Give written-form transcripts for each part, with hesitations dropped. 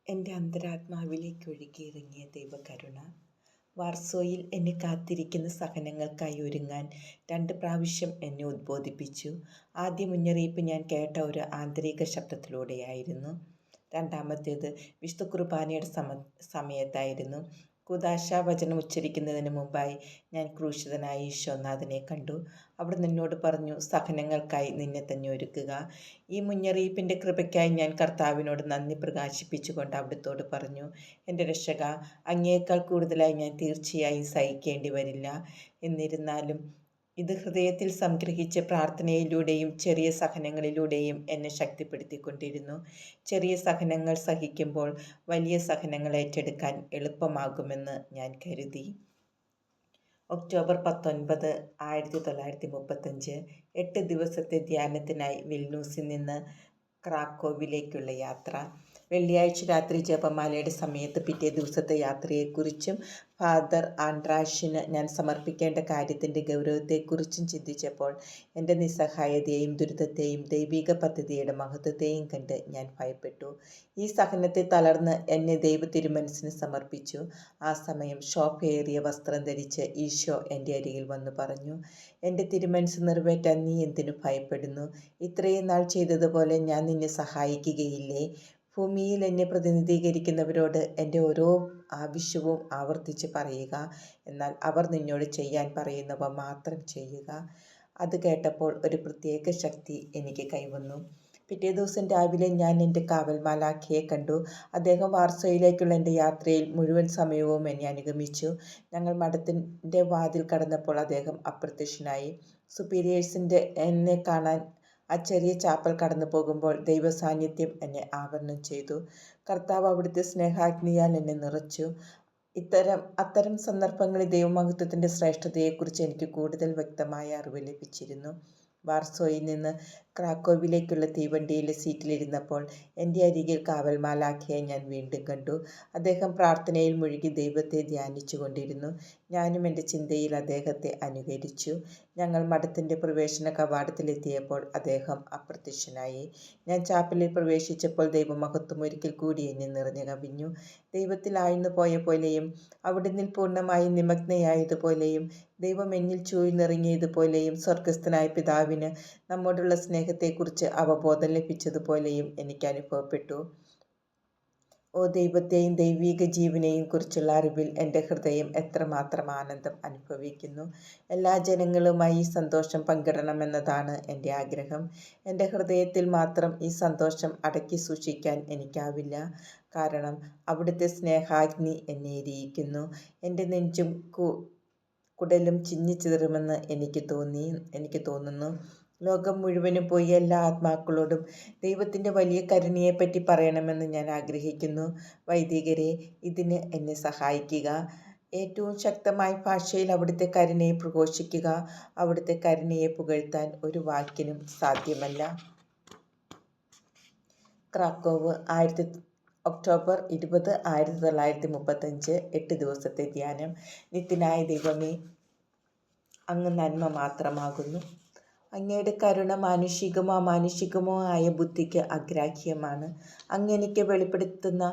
എൻ്റെ അന്തരാത്മാവിലേക്ക് ഒഴുകിയിറങ്ങിയ ദൈവകരുണ. വാർസോയിൽ എന്നെ കാത്തിരിക്കുന്ന സഹനങ്ങൾക്കായി ഒരുങ്ങാൻ 2 പ്രാവശ്യം എന്നെ ഉദ്ബോധിപ്പിച്ചു. ആദ്യ മുന്നറിയിപ്പ് ഞാൻ കേട്ട ഒരു ആന്തരിക ശബ്ദത്തിലൂടെയായിരുന്നു. രണ്ടാമത്തേത് വിശുദ്ധ കുർബാനയുടെ സമയത്തായിരുന്നു. കൂദാശാവചനം ഉച്ചരിക്കുന്നതിന് മുമ്പായി ഞാൻ ക്രൂശിതനായ ഈശോനാഥനെ കണ്ടു. അവിടുന്ന് എന്നോട് പറഞ്ഞു, സഹനങ്ങൾക്കായി നിന്നെ തന്നെ ഒരുക്കുക. ഈ മുന്നറിയിപ്പിൻ്റെ കൃപയ്ക്കായി ഞാൻ കർത്താവിനോട് നന്ദി പ്രകാശിപ്പിച്ചുകൊണ്ട് അവിടുത്തോട് പറഞ്ഞു, എൻ്റെ രക്ഷക, അങ്ങയേക്കാൾ കൂടുതലായി ഞാൻ തീർച്ചയായും സഹിക്കേണ്ടി വരില്ല. എന്നിരുന്നാലും ഇത് ഹൃദയത്തിൽ സംഗ്രഹിച്ച് പ്രാർത്ഥനയിലൂടെയും ചെറിയ സഹനങ്ങളിലൂടെയും എന്നെ ശക്തിപ്പെടുത്തിക്കൊണ്ടിരുന്നു. ചെറിയ സഹനങ്ങൾ സഹിക്കുമ്പോൾ വലിയ സഹനങ്ങൾ ഏറ്റെടുക്കാൻ എളുപ്പമാകുമെന്ന് ഞാൻ കരുതി. ഒക്ടോബർ 19, 1935. 8 ദിവസത്തെ ധ്യാനത്തിനായി വിൽനൂസിൽ നിന്ന് ക്രാക്കോവിലേക്കുള്ള യാത്ര. വെള്ളിയാഴ്ച രാത്രി ജപമാലയുടെ സമയത്ത് പിറ്റേ ദിവസത്തെ യാത്രയെക്കുറിച്ചും ഫാദർ ആൻഡ്രാഷിന് ഞാൻ സമർപ്പിക്കേണ്ട കാര്യത്തിൻ്റെ ഗൗരവത്തെക്കുറിച്ചും ചിന്തിച്ചപ്പോൾ എൻ്റെ നിസ്സഹായതയെയും ദുരിതത്തെയും ദൈവിക പദ്ധതിയുടെ മഹത്വത്തെയും കണ്ട് ഞാൻ ഭയപ്പെട്ടു. ഈ സഹനത്തെ തളർന്ന് എന്നെ ദൈവ തിരുമനസ്സിന് സമർപ്പിച്ചു. ആ സമയം ശോഭയേറിയ വസ്ത്രം ധരിച്ച് ഈശോ എൻ്റെ അരികിൽ വന്നു പറഞ്ഞു, എൻ്റെ തിരുമനസ് നിറവേറ്റാൻ നീ എന്തിനു ഭയപ്പെടുന്നു? ഇത്രയും നാൾ ചെയ്തതുപോലെ ഞാൻ നിന്നെ സഹായിക്കുകയില്ലേ? ഭൂമിയിൽ എന്നെ പ്രതിനിധീകരിക്കുന്നവരോട് എൻ്റെ ഓരോ ആവശ്യവും ആവർത്തിച്ച് പറയുക. എന്നാൽ അവർ നിന്നോട് ചെയ്യാൻ പറയുന്നവ മാത്രം ചെയ്യുക. അത് കേട്ടപ്പോൾ ഒരു പ്രത്യേക ശക്തി എനിക്ക് കൈവന്നു. പിറ്റേ ദിവസം രാവിലെ ഞാൻ എൻ്റെ കാവൽ മാലാഖയെ കണ്ടു. അദ്ദേഹം വാർസോയിലേക്കുള്ള എൻ്റെ യാത്രയിൽ മുഴുവൻ സമയവും എന്നെ അനുഗമിച്ചു. ഞങ്ങൾ മഠത്തിൻ്റെ വാതിൽ കടന്നപ്പോൾ അദ്ദേഹം അപ്രത്യക്ഷനായി. സുപ്പീരിയേഴ്സിൻ്റെ എന്നെ കാണാൻ ആ ചെറിയ ചാപ്പൽ കടന്നു പോകുമ്പോൾ ദൈവ സാന്നിധ്യം എന്നെ ആവരണം ചെയ്തു. കർത്താവ് അവിടുത്തെ സ്നേഹാഗ്നിയാൽ എന്നെ നിറച്ചു. അത്തരം സന്ദർഭങ്ങളിൽ ദൈവമഹത്വത്തിൻ്റെ ശ്രേഷ്ഠതയെക്കുറിച്ച് എനിക്ക് കൂടുതൽ വ്യക്തമായ അറിവ് ലഭിച്ചിരുന്നു. വാർസോയിൽ നിന്ന് ക്രാക്കോവിലേക്കുള്ള തീവണ്ടിയിലെ സീറ്റിലിരുന്നപ്പോൾ എൻ്റെ അരികിൽ കാവൽ മാലാഖയെ ഞാൻ വീണ്ടും കണ്ടു. അദ്ദേഹം പ്രാർത്ഥനയിൽ മുഴുകി ദൈവത്തെ ധ്യാനിച്ചു കൊണ്ടിരുന്നു. ഞാനും എൻ്റെ ചിന്തയിൽ അദ്ദേഹത്തെ അനുകരിച്ചു. ഞങ്ങൾ മഠത്തിൻ്റെ പ്രവേശന കവാടത്തിലെത്തിയപ്പോൾ അദ്ദേഹം അപ്രത്യക്ഷനായി. ഞാൻ ചാപ്പലിൽ പ്രവേശിച്ചപ്പോൾ ദൈവമഹത്വം ഒരിക്കൽ കൂടി എന്നെ നിറഞ്ഞു കവിഞ്ഞു. ദൈവത്തിൽ ആഴ്ന്നു പോയ പോലെയും അവിടുന്ന് പൂർണ്ണമായും നിമഗ്നയായതുപോലെയും ദൈവം എന്നിൽ ചൂഴ്ന്നിറങ്ങിയതുപോലെയും സ്വർഗസ്ഥനായ പിതാവിന് നമ്മോടുള്ള സ്നേഹത്തെക്കുറിച്ച് അവബോധം ലഭിച്ചതുപോലെയും എനിക്ക് അനുഭവപ്പെട്ടു. ഓ ദൈവത്തെയും ദൈവീക ജീവനെയും കുറിച്ചുള്ള അറിവിൽ എൻ്റെ ഹൃദയം എത്രമാത്രം ആനന്ദം അനുഭവിക്കുന്നു. എല്ലാ ജനങ്ങളുമായി ഈ സന്തോഷം പങ്കിടണമെന്നതാണ് എൻ്റെ ആഗ്രഹം. എൻ്റെ ഹൃദയത്തിൽ മാത്രം ഈ സന്തോഷം അടക്കി സൂക്ഷിക്കാൻ എനിക്കാവില്ല. കാരണം അവിടുത്തെ സ്നേഹാഗ്നി എന്നെ എരിയിക്കുന്നു. എൻ്റെ നെഞ്ചും കുടലും ചിന്നിച്ചിതറുമെന്ന് എനിക്ക് തോന്നുന്നു. ലോകം മുഴുവനും പോയി എല്ലാ ആത്മാക്കളോടും ദൈവത്തിൻ്റെ വലിയ കരുണയെപ്പറ്റി പറയണമെന്ന് ഞാൻ ആഗ്രഹിക്കുന്നു. വൈദികരെ, ഇതിന് എന്നെ സഹായിക്കുക. ഏറ്റവും ശക്തമായ ഭാഷയിൽ അവിടുത്തെ കരുണയെ പ്രഘോഷിക്കുക. അവിടുത്തെ കരുണയെ പുകഴ്ത്താൻ ഒരു വാക്കിനും സാധ്യമല്ല. Krakow, October 20, 1935. 8 ദിവസത്തെ ധ്യാനം. നിത്യനായ ദൈവമേ, അങ്ങ് നന്മ മാത്രമാകുന്നു. അങ്ങയുടെ കരുണ മാനുഷികമോ അമാനുഷികമോ ആയ ബുദ്ധിക്ക് അഗ്രാഹ്യമാണ്. അങ്ങെനിക്ക് വെളിപ്പെടുത്തുന്ന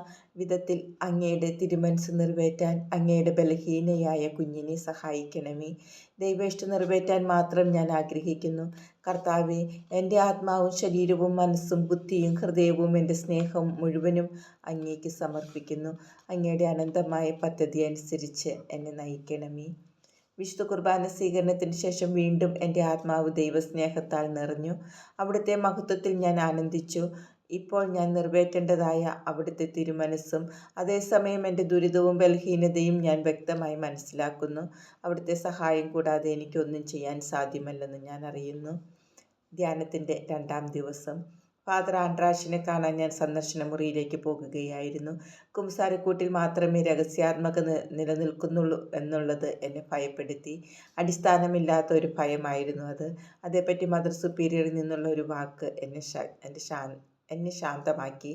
വിധത്തിൽ അങ്ങയുടെ തിരുമനസ് നിറവേറ്റാൻ അങ്ങയുടെ ബലഹീനയായ കുഞ്ഞിനെ സഹായിക്കണമേ. ദൈവേഷ്ടം നിറവേറ്റാൻ മാത്രം ഞാൻ ആഗ്രഹിക്കുന്നു. കർത്താവേ, എൻ്റെ ആത്മാവും ശരീരവും മനസ്സും ബുദ്ധിയും ഹൃദയവും എൻ്റെ സ്നേഹവും മുഴുവനും അങ്ങേക്ക് സമർപ്പിക്കുന്നു. അങ്ങയുടെ അനന്തമായ പദ്ധതി അനുസരിച്ച് എന്നെ നയിക്കണമേ. വിശുദ്ധ കുർബാന സ്വീകരണത്തിന് ശേഷം വീണ്ടും എൻ്റെ ആത്മാവ് ദൈവസ്നേഹത്താൽ നിറഞ്ഞു. അവിടുത്തെ മഹത്വത്തിൽ ഞാൻ ആനന്ദിച്ചു. ഇപ്പോൾ ഞാൻ നിറവേറ്റേണ്ടതായ അവിടുത്തെ തിരുമനസ്സും അതേസമയം എൻ്റെ ദുരിതവും ബലഹീനതയും ഞാൻ വ്യക്തമായി മനസ്സിലാക്കുന്നു. അവിടുത്തെ സഹായം കൂടാതെ എനിക്കൊന്നും ചെയ്യാൻ സാധ്യമല്ലെന്ന് ഞാൻ അറിയുന്നു. ധ്യാനത്തിൻ്റെ 2ാം ദിവസം. ഫാദർ ആൻഡ്രാഷിനെ കാണാൻ ഞാൻ സന്ദർശന മുറിയിലേക്ക് പോകുകയായിരുന്നു. കുമ്പസാരക്കൂട്ടിൽ മാത്രമേ രഹസ്യാത്മക നിലനിൽക്കുന്നുള്ളൂ എന്നുള്ളത് എന്നെ ഭയപ്പെടുത്തി. അടിസ്ഥാനമില്ലാത്ത ഒരു ഭയമായിരുന്നു അത്. അതേപ്പറ്റി മദർ സുപ്പീരിയറിൽ നിന്നുള്ള ഒരു വാക്ക് എന്നെ ശാന്തമാക്കി.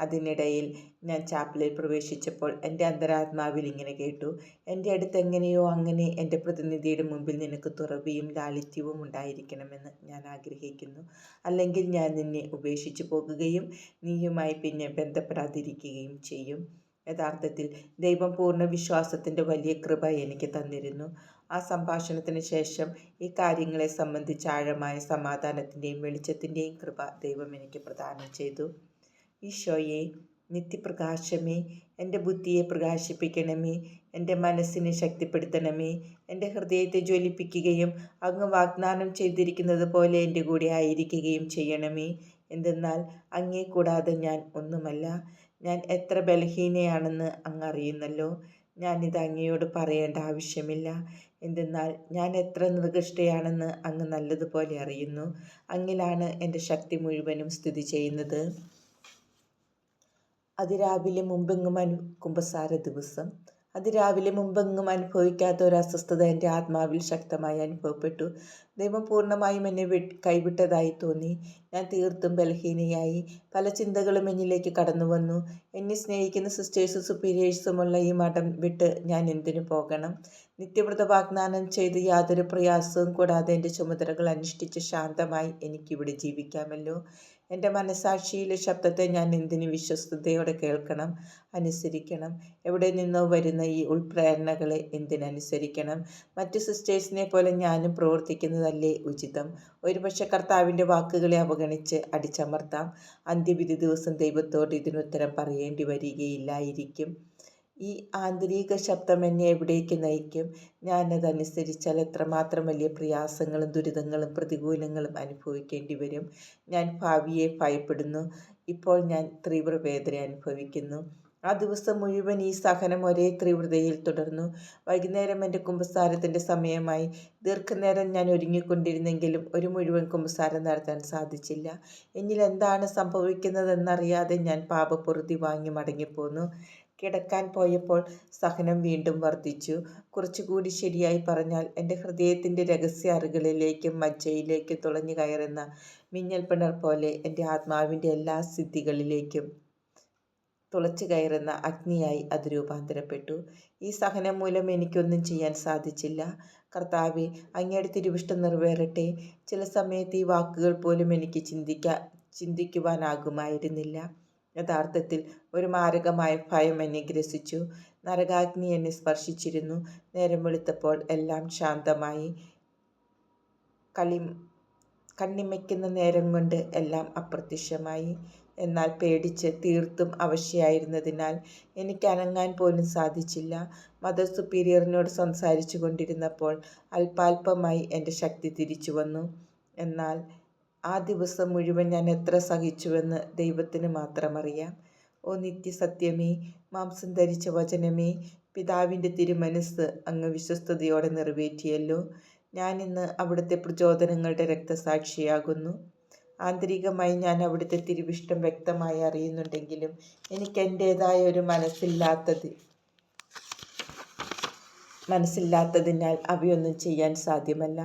അതിനിടയിൽ ഞാൻ ചാപ്പലിൽ പ്രവേശിച്ചപ്പോൾ എൻ്റെ അന്തരാത്മാവിൽ ഇങ്ങനെ കേട്ടു: എൻ്റെ അടുത്ത് എങ്ങനെയോ അങ്ങനെ എൻ്റെ പ്രതിനിധിയുടെ മുമ്പിൽ നിനക്ക് തുറവിയും ലാളിത്യവും ഉണ്ടായിരിക്കണമെന്ന് ഞാൻ ആഗ്രഹിക്കുന്നു. അല്ലെങ്കിൽ ഞാൻ നിന്നെ ഉപേക്ഷിച്ചു പോകുകയും നീയുമായി പിന്നെ ബന്ധപ്പെടാതിരിക്കുകയും ചെയ്യും. യഥാർത്ഥത്തിൽ ദൈവം പൂർണ്ണ വിശ്വാസത്തിൻ്റെ വലിയ കൃപ എനിക്ക് തന്നിരുന്നു. ആ സംഭാഷണത്തിന് ശേഷം ഈ കാര്യങ്ങളെ സംബന്ധിച്ച് ആഴമായ സമാധാനത്തിൻ്റെയും വെളിച്ചത്തിൻ്റെയും കൃപ ദൈവം എനിക്ക് പ്രദാനം ചെയ്തു. ഈശോയെ, നിത്യപ്രകാശമേ, എൻ്റെ ബുദ്ധിയെ പ്രകാശിപ്പിക്കണമേ, എൻ്റെ മനസ്സിനെ ശക്തിപ്പെടുത്തണമേ, എൻ്റെ ഹൃദയത്തെ ജ്വലിപ്പിക്കുകയും അങ്ങ് വാഗ്ദാനം ചെയ്തിരിക്കുന്നത് പോലെ എൻ്റെ കൂടെ ആയിരിക്കുകയും ചെയ്യണമേ. എന്തെന്നാൽ അങ്ങേ കൂടാതെ ഞാൻ ഒന്നുമല്ല. ഞാൻ എത്ര ബലഹീനയാണെന്ന് അങ്ങ് അറിയുന്നല്ലോ. ഞാനിത് അങ്ങയോട് പറയേണ്ട ആവശ്യമില്ല. എന്തെന്നാൽ ഞാൻ എത്ര നികൃഷ്ടയാണെന്ന് അങ്ങ് നല്ലതുപോലെ അറിയുന്നു. അങ്ങിലാണ് എൻ്റെ ശക്തി മുഴുവനും സ്ഥിതി ചെയ്യുന്നത്. അതിരാവിലെ മുമ്പെങ്ങും കുമ്പസാര ദിവസം. അതിരാവിലെ മുമ്പെങ്ങും അനുഭവിക്കാത്ത ഒരു അസ്വസ്ഥത എൻ്റെ ആത്മാവിൽ ശക്തമായി അനുഭവപ്പെട്ടു. ദൈവം പൂർണ്ണമായും എന്നെ കൈവിട്ടതായി തോന്നി. ഞാൻ തീർത്തും ബലഹീനയായി. പല ചിന്തകളും എന്നിലേക്ക് കടന്നു വന്നു. എന്നെ സ്നേഹിക്കുന്ന സിസ്റ്റേഴ്സും സുപ്പീരിയേഴ്സുമുള്ള ഈ മഠം വിട്ട് ഞാൻ എന്തിനു പോകണം? നിത്യവ്രത വാഗ്ദാനം ചെയ്ത് യാതൊരു പ്രയാസവും കൂടാതെ എൻ്റെ ചുമതലകൾ അനുഷ്ഠിച്ച് ശാന്തമായി എനിക്കിവിടെ ജീവിക്കാമല്ലോ. എൻ്റെ മനസാക്ഷിയിലെ ശബ്ദത്തെ ഞാൻ എന്തിനു വിശ്വസ്തയോടെ കേൾക്കണം, അനുസരിക്കണം? എവിടെ നിന്നോ വരുന്ന ഈ ഉൾപ്രേരണകളെ എന്തിനനുസരിക്കണം? മറ്റു സിസ്റ്റേഴ്സിനെ പോലെ ഞാനും പ്രവർത്തിക്കുന്നതല്ലേ ഉചിതം? ഒരുപക്ഷെ കർത്താവിൻ്റെ വാക്കുകളെ അവഗണിച്ച് അടിച്ചമർത്താം. അന്ത്യവിധി ദിവസം ദൈവത്തോട് ഇതിനുത്തരം പറയേണ്ടി വരികയില്ലായിരിക്കും. ഈ ആന്തരിക ശബ്ദം എന്നെ എവിടേക്ക് നയിക്കും? ഞാനതനുസരിച്ചാൽ എത്രമാത്രം വലിയ പ്രയാസങ്ങളും ദുരിതങ്ങളും പ്രതികൂലങ്ങളും അനുഭവിക്കേണ്ടി വരും. ഞാൻ ഭാവിയെ ഭയപ്പെടുന്നു. ഇപ്പോൾ ഞാൻ തീവ്രവേദന അനുഭവിക്കുന്നു. ആ ദിവസം മുഴുവൻ ഈ സഹനം ഒരേ തീവ്രതയിൽ തുടർന്നു. വൈകുന്നേരം എൻ്റെ കുമ്പസാരത്തിൻ്റെ സമയമായി. ദീർഘനേരം ഞാൻ ഒരുങ്ങിക്കൊണ്ടിരുന്നെങ്കിലും ഒരു മുഴുവൻ കുമ്പസാരം നടത്താൻ സാധിച്ചില്ല. എന്നിൽ എന്താണ് സംഭവിക്കുന്നതെന്നറിയാതെ ഞാൻ പാപപ്പൊറുതി വാങ്ങി മടങ്ങിപ്പോന്നു. കിടക്കാൻ പോയപ്പോൾ സഹനം വീണ്ടും വർദ്ധിച്ചു. കുറച്ചുകൂടി ശരിയായി പറഞ്ഞാൽ എൻ്റെ ഹൃദയത്തിൻ്റെ രഹസ്യ അറകളിലേക്കും മജ്ജയിലേക്കും തുളഞ്ഞു കയറുന്ന മിന്നൽ പിണർ പോലെ എൻ്റെ ആത്മാവിൻ്റെ എല്ലാ സിദ്ധികളിലേക്കും തുളച്ചു കയറുന്ന അഗ്നിയായി അത് രൂപാന്തരപ്പെട്ടു. ഈ സഹനം മൂലം എനിക്കൊന്നും ചെയ്യാൻ സാധിച്ചില്ല. കർത്താവേ, അങ്ങയുടെ തിരുവിഷ്ടം നിറവേറട്ടെ. ചില സമയത്ത് ഈ വാക്കുകൾ പോലും എനിക്ക് ചിന്തിക്കുവാനാകുമായിരുന്നില്ല. യഥാർത്ഥത്തിൽ ഒരു മാരകമായ ഭയം എന്നെ ഗ്രസിച്ചു. നരകാഗ്നി എന്നെ സ്പർശിച്ചിരുന്നു. നേരം വെളുത്തപ്പോൾ എല്ലാം ശാന്തമായി. കണ്ണിമയ്ക്കുന്ന നേരം കൊണ്ട് എല്ലാം അപ്രത്യക്ഷമായി. എന്നാൽ പേടിച്ച് തീർത്തും അവശയായിരുന്നതിനാൽ എനിക്ക് അനങ്ങാൻ പോലും സാധിച്ചില്ല. മദർ സുപ്പീരിയറിനോട് സംസാരിച്ചു കൊണ്ടിരുന്നപ്പോൾ അല്പാൽപമായി എൻ്റെ ശക്തി തിരിച്ചു വന്നു. എന്നാൽ ആ ദിവസം മുഴുവൻ ഞാൻ എത്ര സഹിച്ചുവെന്ന് ദൈവത്തിന് മാത്രമറിയാം. ഓ നിത്യസത്യമേ, മാംസം ധരിച്ച വചനമേ, പിതാവിൻ്റെ തിരുമനസ് അങ്ങ് വിശ്വസ്തയോടെ നിറവേറ്റിയല്ലോ. ഞാനിന്ന് അവിടുത്തെ പ്രചോദനങ്ങളുടെ രക്തസാക്ഷിയാകുന്നു. ആന്തരികമായി ഞാൻ അവിടുത്തെ തിരുവിഷ്ടം വ്യക്തമായി അറിയുന്നുണ്ടെങ്കിലും എനിക്ക് എൻ്റേതായ ഒരു മനസ്സില്ലാത്തതിനാൽ അവയൊന്നും ചെയ്യാൻ സാധ്യമല്ല.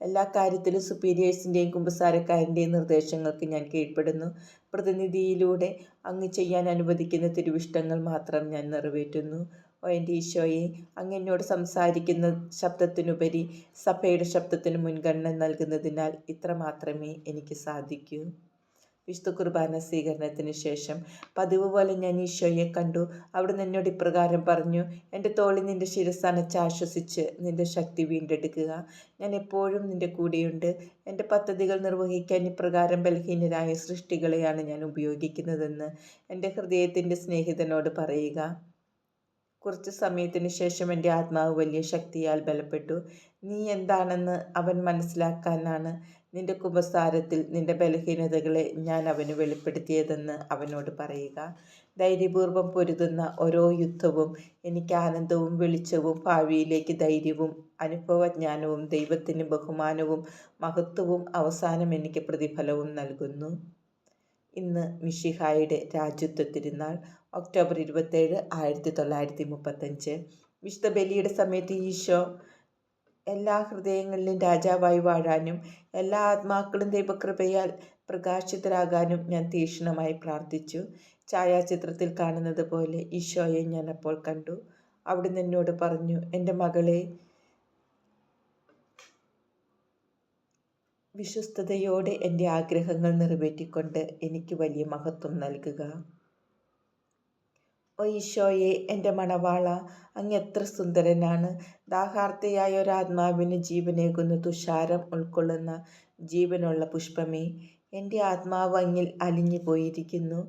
എല്ലാ കാര്യത്തിലും സുപ്പീരിയേഴ്സിൻ്റെയും കുമ്പസാരക്കാരൻ്റെയും നിർദ്ദേശങ്ങൾക്ക് ഞാൻ കീഴ്പ്പെടുന്നു. പ്രതിനിധിയിലൂടെ അങ്ങ് ചെയ്യാൻ അനുവദിക്കുന്ന തിരുവിഷ്ടങ്ങൾ മാത്രം ഞാൻ നിറവേറ്റുന്നു. ഓ എൻ്റെ ഈശോയെ, അങ്ങ് എന്നോട് സംസാരിക്കുന്ന ശബ്ദത്തിനുപരി സഭയുടെ ശബ്ദത്തിന് മുൻഗണന നൽകുന്നതിനാൽ ഇത്ര മാത്രമേ എനിക്ക് സാധിക്കൂ. വിശുദ്ധ കുർബാന സ്വീകരണത്തിന് ശേഷം പതിവ് പോലെ ഞാൻ ഈശോയെ കണ്ടു. അവിടുന്ന് എന്നോട് ഇപ്രകാരം പറഞ്ഞു: എൻ്റെ തോളിൽ നിൻ്റെ ശിരസ്സ് അണച്ച് ആശ്വസിച്ച് നിൻ്റെ ശക്തി വീണ്ടെടുക്കുക. ഞാൻ എപ്പോഴും നിൻ്റെ കൂടെയുണ്ട്. എൻ്റെ പദ്ധതികൾ നിർവഹിക്കാൻ ഇപ്രകാരം ബലഹീനരായ സൃഷ്ടികളെയാണ് ഞാൻ ഉപയോഗിക്കുന്നതെന്ന് എൻ്റെ ഹൃദയത്തിൻ്റെ സ്നേഹിതനോട് പറയുക. കുറച്ച് സമയത്തിന് ശേഷം എൻ്റെ ആത്മാവ് വലിയ ശക്തിയാൽ ബലപ്പെട്ടു. നീ എന്താണെന്ന് അവൻ മനസ്സിലാക്കാനാണ് നിന്റെ കുമ്പസാരത്തിൽ നിന്റെ ബലഹീനതകളെ ഞാൻ അവന് വെളിപ്പെടുത്തിയതെന്ന് അവനോട് പറയുക. ധൈര്യപൂർവ്വം പൊരുതുന്ന ഓരോ യുദ്ധവും എനിക്ക് ആനന്ദവും വെളിച്ചവും ഭാവിയിലേക്ക് ധൈര്യവും അനുഭവജ്ഞാനവും ദൈവത്തിന് ബഹുമാനവും മഹത്വവും അവസാനം എനിക്ക് പ്രതിഫലവും നൽകുന്നു. ഇന്ന് മിശിഹായുടെ രാജ്യത്വ തിരുനാൾ, ഒക്ടോബർ 27, 1935. വിശുദ്ധ ബലിയുടെ സമയത്ത് ഈശോ എല്ലാ ഹൃദയങ്ങളിലും രാജാവായി വാഴാനും എല്ലാ ആത്മാക്കളും ദൈവകൃപയാൽ പ്രകാശിതരാകാനും ഞാൻ തീക്ഷ്ണമായി പ്രാർത്ഥിച്ചു. ഛായാചിത്രത്തിൽ കാണുന്നത് പോലെ ഈശോയെ ഞാൻ അപ്പോൾ കണ്ടു. അവിടുന്ന് എന്നോട് പറഞ്ഞു, എൻ്റെ മകളെ, വിശ്വസ്തയോടെ എൻ്റെ ആഗ്രഹങ്ങൾ നിറവേറ്റിക്കൊണ്ട് എനിക്ക് വലിയ മഹത്വം നൽകുക. ഓ ഈശോയെ, എൻ്റെ മണവാള, അങ്ങ് എത്ര സുന്ദരനാണ്. ദാഹാർത്തയായ ഒരാത്മാവിന് ജീവനേകുന്ന തുഷാരം ഉൾക്കൊള്ളുന്ന ജീവനുള്ള പുഷ്പമേ, എൻ്റെ ആത്മാവ് അങ്ങിൽ അലിഞ്ഞു പോയിരിക്കുന്നു.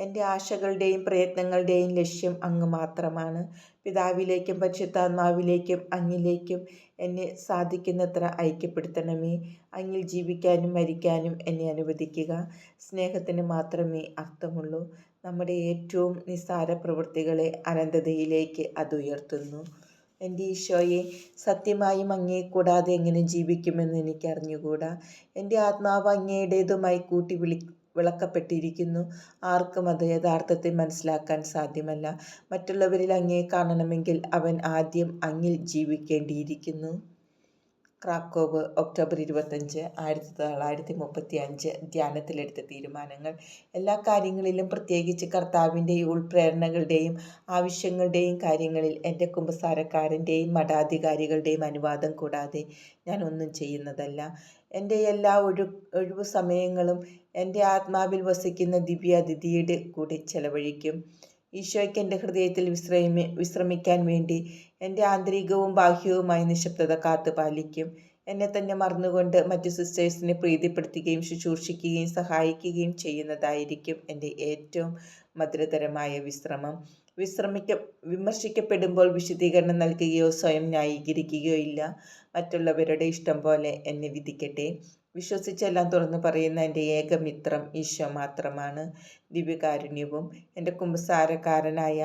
എൻ്റെ ആശകളുടെയും പ്രയത്നങ്ങളുടെയും ലക്ഷ്യം അങ്ങ് മാത്രമാണ്. പിതാവിലേക്കും പരിശുദ്ധാത്മാവിലേക്കും അങ്ങിലേക്കും എന്നെ സാധിക്കുന്നത്ര ഐക്യപ്പെടുത്തണമേ. അങ്ങിൽ ജീവിക്കാനും മരിക്കാനും എന്നെ അനുവദിക്കുക. സ്നേഹത്തിന് മാത്രമേ അർത്ഥമുള്ളൂ. നമ്മുടെ ഏറ്റവും നിസ്സാര പ്രവൃത്തികളെ അനന്തതയിലേക്ക് അത് ഉയർത്തുന്നു. എൻ്റെ ഈശോയെ, സത്യമായും അങ്ങയെ കൂടാതെ എങ്ങനെ ജീവിക്കുമെന്ന് എനിക്കറിഞ്ഞുകൂടാ. എൻ്റെ ആത്മാവ് അങ്ങയുടേതുമായി വിളക്കപ്പെട്ടിരിക്കുന്നു. ആർക്കും അത് യഥാർത്ഥത്തിൽ മനസ്സിലാക്കാൻ സാധ്യമല്ല. മറ്റുള്ളവരിൽ അങ്ങയെ കാണണമെങ്കിൽ അവൻ ആദ്യം അങ്ങിൽ ജീവിക്കേണ്ടിയിരിക്കുന്നു. Krakow, October 25, 1935. ധ്യാനത്തിലെടുത്ത തീരുമാനങ്ങൾ. എല്ലാ കാര്യങ്ങളിലും, പ്രത്യേകിച്ച് കർത്താവിൻ്റെ ഉൾപ്രേരണകളുടെയും ആവശ്യങ്ങളുടെയും കാര്യങ്ങളിൽ, എൻ്റെ കുമ്പസാരക്കാരൻ്റെയും മഠാധികാരികളുടെയും അനുവാദം കൂടാതെ ഞാൻ ഒന്നും ചെയ്യുന്നതല്ല. എൻ്റെ എല്ലാ ഒഴിവു സമയങ്ങളും എൻ്റെ ആത്മാവിൽ വസിക്കുന്ന ദിവ്യ അതിഥിയുടെ കൂടെ ചെലവഴിക്കും. ഈശോയ്ക്ക് എൻ്റെ ഹൃദയത്തിൽ വിശ്രമിക്കാൻ വേണ്ടി എൻ്റെ ആന്തരികവും ബാഹ്യവുമായ നിശബ്ദത കാത്തുപാലിക്കും. എന്നെ തന്നെ മറന്നുകൊണ്ട് മറ്റു സിസ്റ്റേഴ്സിനെ പ്രീതിപ്പെടുത്തുകയും ശുശ്രൂഷിക്കുകയും സഹായിക്കുകയും ചെയ്യുന്നതായിരിക്കും എൻ്റെ ഏറ്റവും മധുരതരമായ വിശ്രമം. വിമർശിക്കപ്പെടുമ്പോൾ വിശദീകരണം നൽകുകയോ സ്വയം ന്യായീകരിക്കുകയോ ഇല്ല. മറ്റുള്ളവരുടെ ഇഷ്ടം പോലെ എന്നെ വിധിക്കട്ടെ. വിശ്വസിച്ചെല്ലാം തുറന്നു പറയുന്ന എൻ്റെ ഏക മിത്രം ഈശോ മാത്രമാണ്. ദിവ്യകാരുണ്യവും എൻ്റെ കുമ്പസാരക്കാരനായ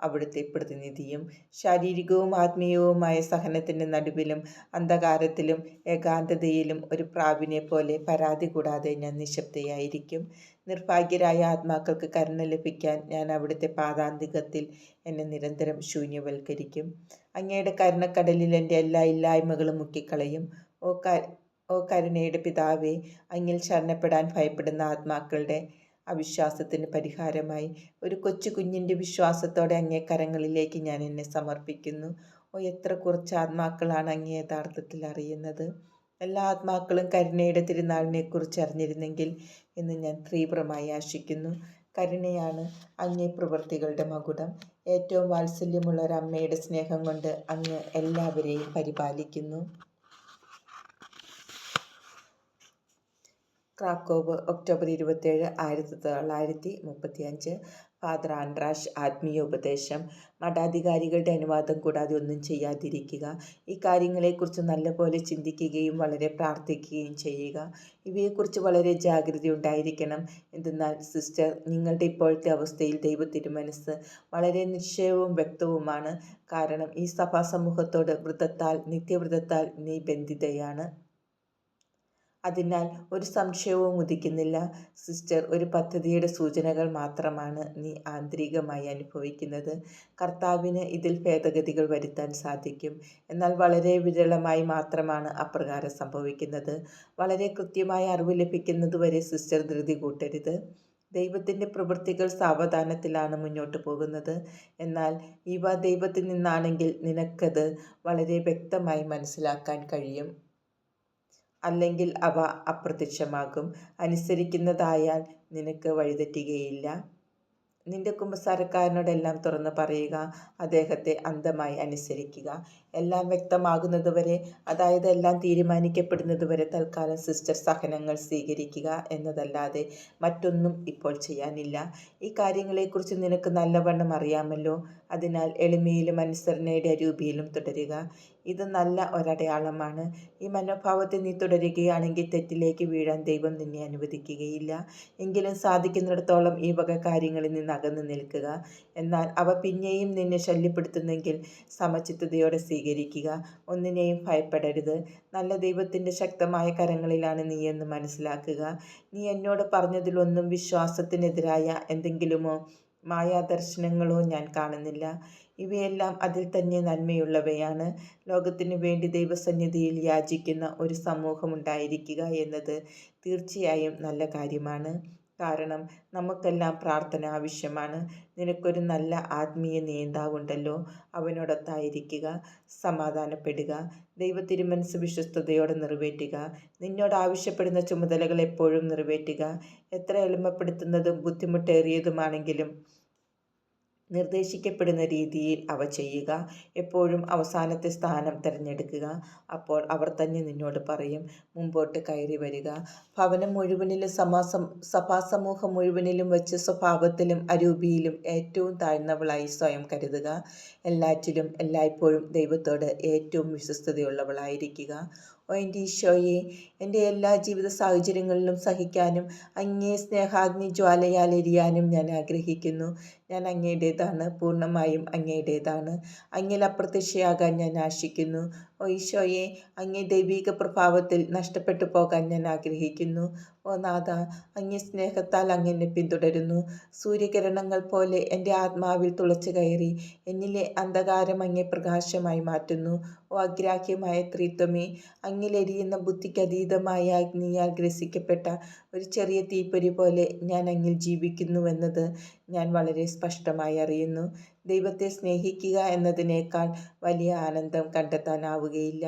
അവിടുത്തെ പ്രതിനിധിയും. ശാരീരികവും ആത്മീയവുമായ സഹനത്തിൻ്റെ നടുവിലും അന്ധകാരത്തിലും ഏകാന്തതയിലും ഒരു പ്രാവിനെ പോലെ പരാതി കൂടാതെ ഞാൻ നിശബ്ദയായിരിക്കും. നിർഭാഗ്യരായ ആത്മാക്കൾക്ക് കരുണ ലഭിക്കാൻ ഞാൻ അവിടുത്തെ പാദാന്തികത്തിൽ എന്നെ നിരന്തരം ശൂന്യവൽക്കരിക്കും. അങ്ങയുടെ കരുണക്കടലിൽ എൻ്റെ എല്ലാ ഇല്ലായ്മകളും മുക്കിക്കളയും. ഓ കരുണയുടെ പിതാവേ, അങ്ങിൽ ശരണപ്പെടാൻ ഭയപ്പെടുന്ന ആത്മാക്കളുടെ അവിശ്വാസത്തിന് പരിഹാരമായി ഒരു കൊച്ചു കുഞ്ഞിൻ്റെ വിശ്വാസത്തോടെ അങ്ങേ കരങ്ങളിലേക്ക് ഞാൻ എന്നെ സമർപ്പിക്കുന്നു. ഓ, എത്ര കുറച്ച് ആത്മാക്കളാണ് അങ്ങേ യഥാർത്ഥത്തിൽ അറിയുന്നത്. എല്ലാ ആത്മാക്കളും കരുണയുടെ തിരുനാളിനെക്കുറിച്ച് അറിഞ്ഞിരുന്നെങ്കിൽ എന്ന് ഞാൻ തീവ്രമായി ആശിക്കുന്നു. കരുണയാണ് അങ്ങേ പ്രവൃത്തികളുടെ മകുടം. ഏറ്റവും വാത്സല്യമുള്ള ഒരു അമ്മയുടെ സ്നേഹം കൊണ്ട് അങ്ങ് എല്ലാവരെയും പരിപാലിക്കുന്നു. Krakow, October 27, 1935. ഫാദർ ആൻഡ്രാഷ്. ആത്മീയ ഉപദേശം. മഠാധികാരികളുടെ അനുവാദം കൂടാതെ ഒന്നും ചെയ്യാതിരിക്കുക. ഈ കാര്യങ്ങളെക്കുറിച്ച് നല്ലപോലെ ചിന്തിക്കുകയും വളരെ പ്രാർത്ഥിക്കുകയും ചെയ്യുക. ഇവയെക്കുറിച്ച് വളരെ ജാഗ്രതയുണ്ടായിരിക്കണം. എന്തെന്നാൽ സിസ്റ്റർ, നിങ്ങളുടെ ഇപ്പോഴത്തെ അവസ്ഥയിൽ ദൈവത്തിരുമനസ്സ് വളരെ നിശ്ചയവും വ്യക്തവുമാണ്. കാരണം ഈ സഭാ സമൂഹത്തോട് നിത്യവ്രതത്താൽ നീ ബന്ധിതയാണ്. അതിനാൽ ഒരു സംശയവും ഉദിക്കുന്നില്ല. സിസ്റ്റർ, ഒരു പദ്ധതിയുടെ സൂചനകൾ മാത്രമാണ് നീ ആന്തരികമായി അനുഭവിക്കുന്നത്. കർത്താവിന് ഇതിൽ ഭേദഗതികൾ വരുത്താൻ സാധിക്കും. എന്നാൽ വളരെ വിരളമായി മാത്രമാണ് അപ്രകാരം സംഭവിക്കുന്നത്. വളരെ കൃത്യമായ അറിവ് ലഭിക്കുന്നതുവരെ സിസ്റ്റർ ധൃതി കൂട്ടരുത്. ദൈവത്തിൻ്റെ പ്രവൃത്തികൾ സാവധാനത്തിലാണ് മുന്നോട്ട് പോകുന്നത്. എന്നാൽ ഇവ ദൈവത്തിൽ നിന്നാണെങ്കിൽ നിനക്കത് വളരെ വ്യക്തമായി മനസ്സിലാക്കാൻ കഴിയും. അല്ലെങ്കിൽ അവ അപ്രത്യക്ഷമാകും. അനുസരിക്കുന്നതായാൽ നിനക്ക് വഴിതെറ്റുകയില്ല. നിന്റെ കുമ്പസാരക്കാരനോടെല്ലാം തുറന്നു പറയുക. അദ്ദേഹത്തെ അന്ധമായി അനുസരിക്കുക. എല്ലാം വ്യക്തമാകുന്നതുവരെ, അതായത് എല്ലാം തീരുമാനിക്കപ്പെടുന്നതുവരെ തൽക്കാലം സിസ്റ്റർ സഹനങ്ങൾ സ്വീകരിക്കുക എന്നതല്ലാതെ മറ്റൊന്നും ഇപ്പോൾ ചെയ്യാനില്ല. ഈ കാര്യങ്ങളെക്കുറിച്ച് നിനക്ക് നല്ലവണ്ണം അറിയാമല്ലോ. അതിനാൽ എളിമയിലും അനുസരണയുടെ അരൂപിയിലും തുടരുക. ഇത് നല്ല ഒരടയാളമാണ്. ഈ മനോഭാവത്തിൽ നീ തുടരുകയാണെങ്കിൽ തെറ്റിലേക്ക് വീഴാൻ ദൈവം നിന്നെ അനുവദിക്കുകയില്ല. എങ്കിലും സാധിക്കുന്നിടത്തോളം ഈ വക കാര്യങ്ങളിൽ നിന്ന് അകന്നു നിൽക്കുക. എന്നാൽ അവ പിന്നെയും നിന്നെ ശല്യപ്പെടുത്തുന്നെങ്കിൽ സമചിത്തതയോടെ സ്വീകരിക്കുക. ഒന്നിനെയും ഭയപ്പെടരുത്. നല്ല ദൈവത്തിൻ്റെ ശക്തമായ കരങ്ങളിലാണ് നീയെന്ന് മനസ്സിലാക്കുക. നീ എന്നോട് പറഞ്ഞതിലൊന്നും വിശ്വാസത്തിനെതിരായ എന്തെങ്കിലുമോ മായാദർശനങ്ങളോ ഞാൻ കാണുന്നില്ല. ഇവയെല്ലാം അതിൽ തന്നെ നന്മയുള്ളവയാണ്. ലോകത്തിനു വേണ്ടി ദൈവസന്നിധിയിൽ യാചിക്കുന്ന ഒരു സമൂഹമുണ്ടായിരിക്കുക എന്നത് തീർച്ചയായും നല്ല കാര്യമാണ്. കാരണം നമുക്കെല്ലാം പ്രാർത്ഥന ആവശ്യമാണ്. നിനക്കൊരു നല്ല ആത്മീയ നേതാവുണ്ടല്ലോ, അവനോടൊത്തായിരിക്കുക, സമാധാനപ്പെടുക, ദൈവത്തിരുമനസ് വിശ്വസ്തയോടെ നിറവേറ്റുക, നിന്നോട് ആവശ്യപ്പെടുന്ന ചുമതലകൾ എപ്പോഴും നിറവേറ്റുക. എത്ര എളിമപ്പെടുത്തുന്നതും ബുദ്ധിമുട്ടേറിയതുമാണെങ്കിലും നിർദ്ദേശിക്കപ്പെടുന്ന രീതിയിൽ അവ ചെയ്യുക. എപ്പോഴും അവസാനത്തെ സ്ഥാനം തിരഞ്ഞെടുക്കുക. അപ്പോൾ അവർ തന്നെ നിന്നോട് പറയും, മുമ്പോട്ട് കയറി വരിക. ഭവനം മുഴുവനിലും സഭാസമൂഹം മുഴുവനിലും വച്ച് സ്വഭാവത്തിലും അരൂപിയിലും ഏറ്റവും താഴ്ന്നവളായി സ്വയം കരുതുക. എല്ലാറ്റിലും എല്ലായ്പ്പോഴും ദൈവത്തോട് ഏറ്റവും വിശ്വസ്തതയുള്ളവളായിരിക്കുക. ഓ എൻ്റെ ഈശോയെ, എൻ്റെ എല്ലാ ജീവിത സാഹചര്യങ്ങളിലും സഹിക്കാനും അങ്ങേ സ്നേഹാഗ്നി ജ്വാലയാൽ എരിയാനും ഞാൻ ആഗ്രഹിക്കുന്നു. ഞാൻ അങ്ങയുടേതാണ്, പൂർണ്ണമായും അങ്ങയുടേതാണ്. അങ്ങിൽ അപ്രത്യക്ഷയാകാൻ ഞാൻ ആശിക്കുന്നു. ഓ ഈശോയെ, അങ്ങേ ദൈവിക പ്രഭാവത്തിൽ നഷ്ടപ്പെട്ടു പോകാൻ ഞാൻ ആഗ്രഹിക്കുന്നു. ഓ നാഥ, അങ്ങേ സ്നേഹത്താൽ അങ്ങെന്നെ പിന്തുടരുന്നു. സൂര്യകിരണങ്ങൾ പോലെ എൻ്റെ ആത്മാവിൽ തുളച്ചു കയറി എന്നിലെ അന്ധകാരം അങ്ങേ പ്രകാശമായി മാറ്റുന്നു. ഓ അഗ്രാഹ്യമായ ത്രിത്വമേ, അങ്ങിലെരിയുന്ന ബുദ്ധിക്കതീതമായ അഗ്നിയാൽ ഗ്രസിക്കപ്പെട്ട ഒരു ചെറിയ തീപ്പൊരി പോലെ ഞാൻ അങ്ങിൽ ജീവിക്കുന്നുവെന്നത് ഞാൻ വളരെ സ്പഷ്ടമായി അറിയുന്നു. ദൈവത്തെ സ്നേഹിക്കുക എന്നതിനേക്കാൾ വലിയ ആനന്ദം കണ്ടെത്താനാവുകയില്ല.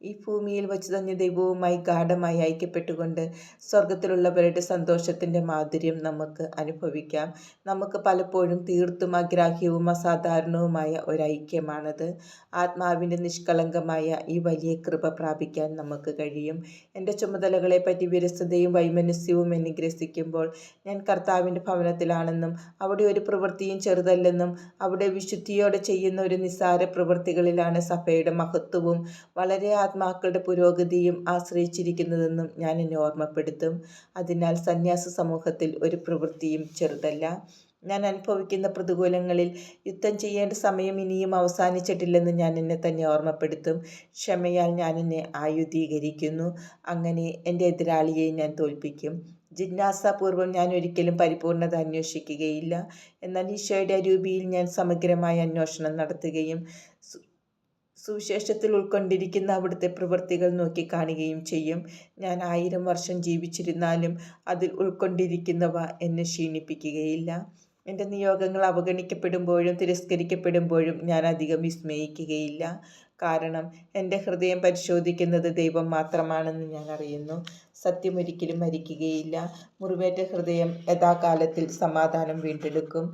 ഈ ഭൂമിയിൽ വച്ച് തന്നെ ദൈവവുമായി ഗാഢമായി ഐക്യപ്പെട്ടുകൊണ്ട് സ്വർഗത്തിലുള്ളവരുടെ സന്തോഷത്തിൻ്റെ മാധുര്യം നമുക്ക് അനുഭവിക്കാം. നമുക്ക് പലപ്പോഴും തീർത്തും അഗ്രാഹ്യവും അസാധാരണവുമായ ഒരൈക്യമാണത്. ആത്മാവിൻ്റെ നിഷ്കളങ്കമായ ഈ വലിയ കൃപ പ്രാപിക്കാൻ നമുക്ക് കഴിയും. എൻ്റെ ചുമതലകളെപ്പറ്റി വിരസതയും വൈമനസ്യവും എന്നെ ഗ്രസിക്കുമ്പോൾ ഞാൻ കർത്താവിൻ്റെ ഭവനത്തിലാണെന്നും അവിടെ ഒരു പ്രവൃത്തിയും ചെറുതല്ലെന്നും അവിടെ വിശുദ്ധിയോടെ ചെയ്യുന്ന ഒരു നിസ്സാര പ്രവൃത്തികളിലാണ് സഭയുടെ മഹത്വവും വളരെ ആത്മാക്കളുടെ പുരോഗതിയും ആശ്രയിച്ചിരിക്കുന്നതെന്നും ഞാൻ എന്നെ ഓർമ്മപ്പെടുത്തും. അതിനാൽ സന്യാസ സമൂഹത്തിൽ ഒരു പ്രവൃത്തിയും ചെറുതല്ല. ഞാൻ അനുഭവിക്കുന്ന പ്രതികൂലങ്ങളിൽ യുദ്ധം ചെയ്യേണ്ട സമയം ഇനിയും അവസാനിച്ചിട്ടില്ലെന്ന് ഞാൻ എന്നെ തന്നെ ഓർമ്മപ്പെടുത്തും. ക്ഷമയാൽ ഞാൻ എന്നെ ആയുധീകരിക്കുന്നു. അങ്ങനെ എൻ്റെ എതിരാളിയെ ഞാൻ തോൽപ്പിക്കും. ജിജ്ഞാസാപൂർവം ഞാൻ ഒരിക്കലും പരിപൂർണത അന്വേഷിക്കുകയില്ല. എന്നാൽ ഈശോയുടെ അരൂപിയിൽ ഞാൻ സമഗ്രമായ അന്വേഷണം നടത്തുകയും സുവിശേഷത്തിൽ ഉൾക്കൊണ്ടിരിക്കുന്ന അവിടുത്തെ പ്രവൃത്തികൾ നോക്കിക്കാണുകയും ചെയ്യും. ഞാൻ 1000 വർഷം ജീവിച്ചിരുന്നാലും അതിൽ ഉൾക്കൊണ്ടിരിക്കുന്നവ എന്നെ ക്ഷീണിപ്പിക്കുകയില്ല. എൻ്റെ നിയോഗങ്ങൾ അവഗണിക്കപ്പെടുമ്പോഴും തിരസ്കരിക്കപ്പെടുമ്പോഴും ഞാൻ അധികം വിസ്മയിക്കുകയില്ല. കാരണം എൻ്റെ ഹൃദയം പരിശോധിക്കുന്നത് ദൈവം മാത്രമാണെന്ന് ഞാൻ അറിയുന്നു. സത്യം ഒരിക്കലും മരിക്കുകയില്ല. മുറിവേറ്റ ഹൃദയം യഥാകാലത്തിൽ സമാധാനം വീണ്ടെടുക്കും.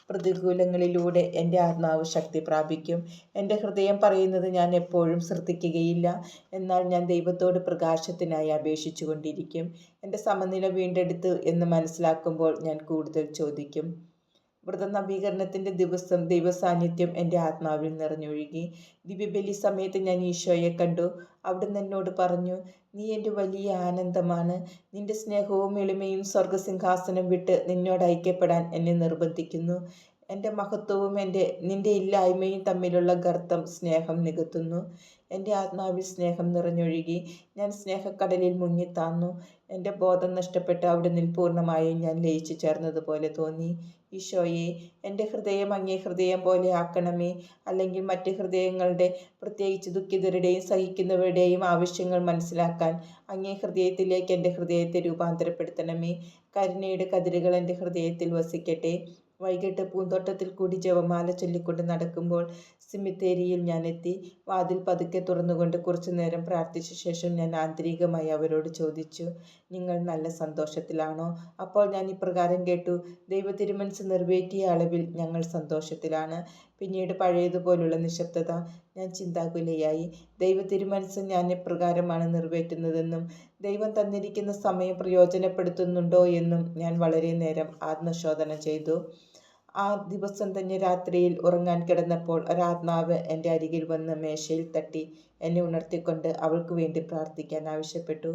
പ്രതികൂലങ്ങളിലൂടെ എൻ്റെ ആത്മാവ് ശക്തി പ്രാപിക്കും. എൻ്റെ ഹൃദയം പറയുന്നത് ഞാൻ എപ്പോഴും ശ്രദ്ധിക്കുകയില്ല. എന്നാൽ ഞാൻ ദൈവത്തോട് പ്രകാശത്തിനായി അപേക്ഷിച്ചു കൊണ്ടിരിക്കും. എൻ്റെ സമനില വീണ്ടെടുത്തു എന്ന് മനസ്സിലാക്കുമ്പോൾ ഞാൻ കൂടുതൽ ചോദിക്കും. വ്രതനവീകരണത്തിൻ്റെ ദിവസം ദൈവസാന്നിധ്യം എൻ്റെ ആത്മാവിൽ നിറഞ്ഞൊഴുകി. ദിവ്യബലി സമയത്ത് ഞാൻ ഈശോയെ കണ്ടു. അവിടുന്ന് എന്നോട് പറഞ്ഞു, നീ എൻ്റെ വലിയ ആനന്ദമാണ്. നിന്റെ സ്നേഹവും എളിമയും സ്വർഗസിംഹാസനം വിട്ട് നിന്നോട് ഐക്യപ്പെടാൻ എന്നെ നിർബന്ധിക്കുന്നു. എൻ്റെ മഹത്വവും നിന്റെ ഇല്ലായ്മയും തമ്മിലുള്ള ഗർത്തം സ്നേഹം നികത്തുന്നു. എൻ്റെ ആത്മാവിൽ സ്നേഹം നിറഞ്ഞൊഴുകി. ഞാൻ സ്നേഹക്കടലിൽ മുങ്ങിത്താന്നു. എൻ്റെ ബോധം നഷ്ടപ്പെട്ട് അവിടുന്ന് പൂർണ്ണമായും ഞാൻ ലയിച്ചു ചേർന്നതുപോലെ തോന്നി. ഈശോയെ, എൻ്റെ ഹൃദയം അങ്ങേ ഹൃദയം പോലെ ആക്കണമേ. അല്ലെങ്കിൽ മറ്റ് ഹൃദയങ്ങളുടെ, പ്രത്യേകിച്ച് ദുഃഖിതരുടെയും സഹിക്കുന്നവരുടെയും ആവശ്യങ്ങൾ മനസ്സിലാക്കാൻ അങ്ങേ ഹൃദയത്തിലേക്ക് എൻ്റെ ഹൃദയത്തെ രൂപാന്തരപ്പെടുത്തണമേ. കരുണയുടെ കതിരുകൾ എൻ്റെ ഹൃദയത്തിൽ വസിക്കട്ടെ. വൈകിട്ട് പൂന്തോട്ടത്തിൽ കൂടി ജപമാല ചൊല്ലിക്കൊണ്ട് നടക്കുമ്പോൾ സിമിത്തേരിയിൽ ഞാൻ എത്തി. വാതിൽ പതുക്കെ തുറന്നുകൊണ്ട് കുറച്ചു നേരം പ്രാർത്ഥിച്ച ശേഷം ഞാൻ ആന്തരികമായി അവരോട് ചോദിച്ചു, നിങ്ങൾ നല്ല സന്തോഷത്തിലാണോ? അപ്പോൾ ഞാൻ ഇപ്രകാരം കേട്ടു, ദൈവ തിരുമനസ് നിറവേറ്റിയ അളവിൽ ഞങ്ങൾ സന്തോഷത്തിലാണ്. പിന്നീട് പഴയതുപോലുള്ള നിശബ്ദത. ഞാൻ ചിന്താകുലയായി. ദൈവ തിരുമനസ് ഞാൻ എപ്രകാരമാണ് നിറവേറ്റുന്നതെന്നും ദൈവം തന്നിരിക്കുന്ന സമയം പ്രയോജനപ്പെടുത്തുന്നുണ്ടോ എന്നും ഞാൻ വളരെ നേരം ആത്മശോധന ചെയ്തു. ആ ദിവസം തന്നെ രാത്രിയിൽ ഉറങ്ങാൻ കിടന്നപ്പോൾ ഒരാത്മാവ് എൻ്റെ അരികിൽ വന്ന് മേശയിൽ തട്ടി എന്നെ ഉണർത്തിക്കൊണ്ട് അവൾക്ക് വേണ്ടി പ്രാർത്ഥിക്കാൻ ആവശ്യപ്പെട്ടു.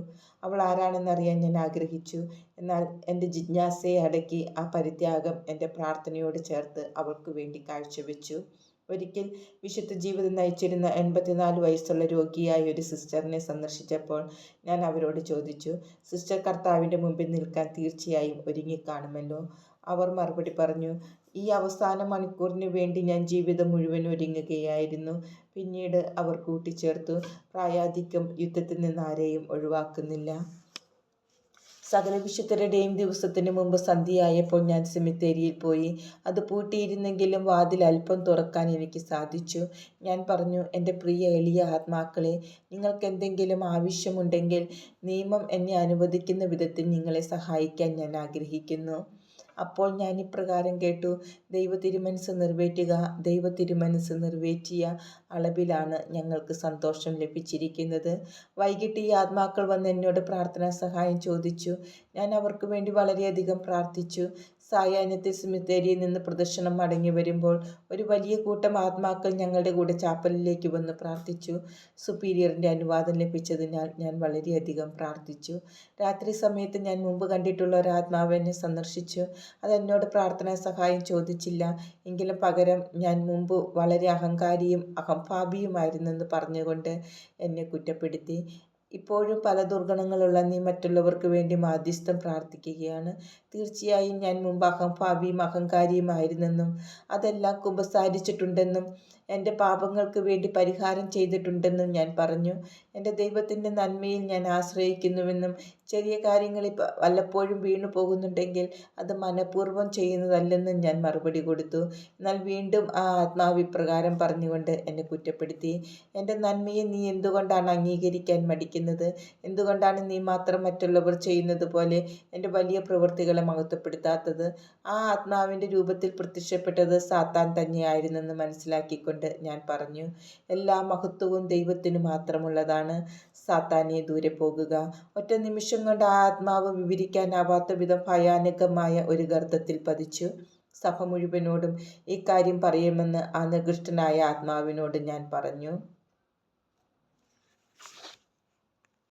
അവൾ ആരാണെന്നറിയാൻ ഞാൻ ആഗ്രഹിച്ചു. എന്നാൽ എൻ്റെ ജിജ്ഞാസയെ അടക്കി ആ പരിത്യാഗം എൻ്റെ പ്രാർത്ഥനയോട് ചേർത്ത് അവൾക്ക് വേണ്ടി കാഴ്ചവെച്ചു. ഒരിക്കൽ വിശുദ്ധ ജീവിതം നയിച്ചിരുന്ന 84 വയസ്സുള്ള രോഗിയായ ഒരു സിസ്റ്ററിനെ സന്ദർശിച്ചപ്പോൾ ഞാൻ അവരോട് ചോദിച്ചു, സിസ്റ്റർ കർത്താവിൻ്റെ മുമ്പിൽ നിൽക്കാൻ തീർച്ചയായും ഒരുങ്ങിക്കാണുമല്ലോ? അവർ മറുപടി പറഞ്ഞു, ഈ അവസാന മണിക്കൂറിന് വേണ്ടി ഞാൻ ജീവിതം മുഴുവൻ ഒരുങ്ങുകയായിരുന്നു. പിന്നീട് അവർ കൂട്ടിച്ചേർത്തു, പ്രായാധിക്യം യുദ്ധത്തിൽ നിന്ന് ആരെയും ഒഴിവാക്കുന്നില്ല. സകല വിശുദ്ധരുടെയും ദിവസത്തിനു മുമ്പ് സന്ധ്യയായപ്പോൾ ഞാൻ സെമിത്തേരിയിൽ പോയി. അത് പൂട്ടിയിരുന്നെങ്കിലും വാതിൽ അല്പം തുറക്കാൻ എനിക്ക് സാധിച്ചു. ഞാൻ പറഞ്ഞു, എൻ്റെ പ്രിയ എളിയ ആത്മാക്കളെ, നിങ്ങൾക്കെന്തെങ്കിലും ആവശ്യമുണ്ടെങ്കിൽ നിയമം എന്നെ അനുവദിക്കുന്ന വിധത്തിൽ നിങ്ങളെ സഹായിക്കാൻ ഞാൻ ആഗ്രഹിക്കുന്നു. അപ്പോൾ ഞാൻ ഇപ്രകാരം കേട്ടു, ദൈവ തിരുമനസ്സ് നിറവേറ്റുക. ദൈവ തിരുമനസ്സ് നിറവേറ്റിയ അളവിലാണ് ഞങ്ങൾക്ക് സന്തോഷം ലഭിച്ചിരിക്കുന്നത്. വൈകിട്ട് ഈ ആത്മാക്കൾ വന്ന് എന്നോട് പ്രാർത്ഥനാ സഹായം ചോദിച്ചു. ഞാൻ അവർക്ക് വേണ്ടി വളരെയധികം പ്രാർത്ഥിച്ചു. സായാഹ്നത്തിൽ സെമിത്തേരിയിൽ നിന്ന് പ്രദക്ഷിണം മടങ്ങി വരുമ്പോൾ ഒരു വലിയ കൂട്ടം ആത്മാക്കൾ ഞങ്ങളുടെ കൂടെ ചാപ്പലിലേക്ക് വന്ന് പ്രാർത്ഥിച്ചു. സുപ്പീരിയറിൻ്റെ അനുവാദം ലഭിച്ചതിനാൽ ഞാൻ വളരെയധികം പ്രാർത്ഥിച്ചു. രാത്രി സമയത്ത് ഞാൻ മുമ്പ് കണ്ടിട്ടുള്ള ഒരു ആത്മാവ് എന്നെ സന്ദർശിച്ചു. അതെന്നോട് പ്രാർത്ഥനാ സഹായം ചോദിച്ചില്ല. എങ്കിലും പകരം ഞാൻ മുമ്പ് വളരെ അഹങ്കാരിയും അഹംഭാവിയുമായിരുന്നെന്ന് പറഞ്ഞുകൊണ്ട് എന്നെ കുറ്റപ്പെടുത്തി. ഇപ്പോഴും പല ദുർഗുണങ്ങളുള്ള നീ മറ്റുള്ളവർക്ക് വേണ്ടി മാധ്യസ്ഥം പ്രാർത്ഥിക്കുകയാണ്. തീർച്ചയായും ഞാൻ മുമ്പ് അഹംഭാവിയും അഹങ്കാരിയുമായിരുന്നെന്നും അതെല്ലാം കുമ്പസാരിച്ചിട്ടുണ്ടെന്നും എൻ്റെ പാപങ്ങൾക്ക് വേണ്ടി പരിഹാരം ചെയ്തിട്ടുണ്ടെന്നും ഞാൻ പറഞ്ഞു. എൻ്റെ ദൈവത്തിൻ്റെ നന്മയിൽ ഞാൻ ആശ്രയിക്കുന്നുവെന്നും ചെറിയ കാര്യങ്ങളിൽ വല്ലപ്പോഴും വീണു പോകുന്നുണ്ടെങ്കിൽ അത് മനഃപൂർവ്വം ചെയ്യുന്നതല്ലെന്നും ഞാൻ മറുപടി കൊടുത്തു. എന്നാൽ വീണ്ടും ആ ആത്മാവ് ഇപ്രകാരം പറഞ്ഞുകൊണ്ട് എന്നെ കുറ്റപ്പെടുത്തി. എൻ്റെ നന്മയെ നീ എന്തുകൊണ്ടാണ് അംഗീകരിക്കാൻ മടിക്കുന്നത്? എന്തുകൊണ്ടാണ് നീ മാത്രം മറ്റുള്ളവർ ചെയ്യുന്നത് പോലെ എൻ്റെ വലിയ പ്രവൃത്തികളെ മഹത്വപ്പെടുത്താത്തത്? ആ ആത്മാവിൻ്റെ രൂപത്തിൽ പ്രത്യക്ഷപ്പെട്ടത് സാത്താൻ തന്നെയായിരുന്നെന്ന് മനസ്സിലാക്കിക്കൊണ്ട് ഞാൻ പറഞ്ഞു, എല്ലാ മഹത്വവും ദൈവത്തിനു മാത്രമുള്ളതാണ്. സാത്താനെ ദൂരെ പോകുക. ഒറ്റ നിമിഷം കൊണ്ട് ആ ആത്മാവ് വിവരിക്കാനാവാത്ത വിധം ഭയാനകമായ ഒരു ഗർത്തത്തിൽ പതിച്ചു. സഭ മുഴുവനോടും ഇക്കാര്യം പറയുമെന്ന് ആ നികൃഷ്ടനായ ആത്മാവിനോട് ഞാൻ പറഞ്ഞു.